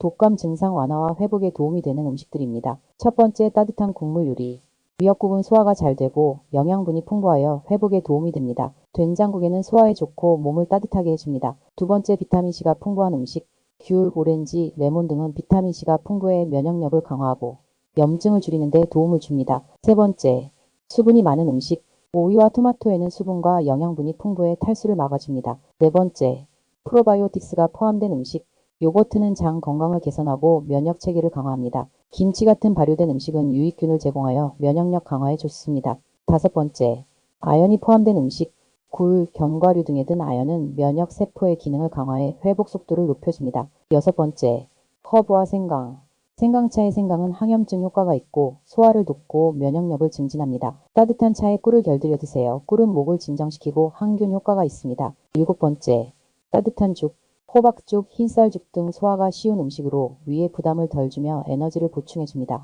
독감 증상 완화와 회복에 도움이 되는 음식들입니다. 첫 번째, 따뜻한 국물 요리. 미역국은 소화가 잘 되고 영양분이 풍부하여 회복에 도움이 됩니다. 된장국에는 소화에 좋고 몸을 따뜻하게 해줍니다. 두 번째, 비타민C가 풍부한 음식. 귤, 오렌지, 레몬 등은 비타민C가 풍부해 면역력을 강화하고 염증을 줄이는 데 도움을 줍니다. 세 번째, 수분이 많은 음식. 오이와 토마토에는 수분과 영양분이 풍부해 탈수를 막아줍니다. 네 번째, 프로바이오틱스가 포함된 음식. 요거트는 장 건강을 개선하고 면역 체계를 강화합니다. 김치 같은 발효된 음식은 유익균을 제공하여 면역력 강화에 좋습니다. 다섯 번째, 아연이 포함된 음식. 굴, 견과류 등에 든 아연은 면역 세포의 기능을 강화해 회복 속도를 높여줍니다. 여섯 번째, 허브와 생강. 생강차의 생강은 항염증 효과가 있고 소화를 돕고 면역력을 증진합니다. 따뜻한 차에 꿀을 곁들여 드세요. 꿀은 목을 진정시키고 항균 효과가 있습니다. 일곱 번째, 따뜻한 죽. 호박죽, 흰쌀죽 등 소화가 쉬운 음식으로 위에 부담을 덜 주며 에너지를 보충해줍니다.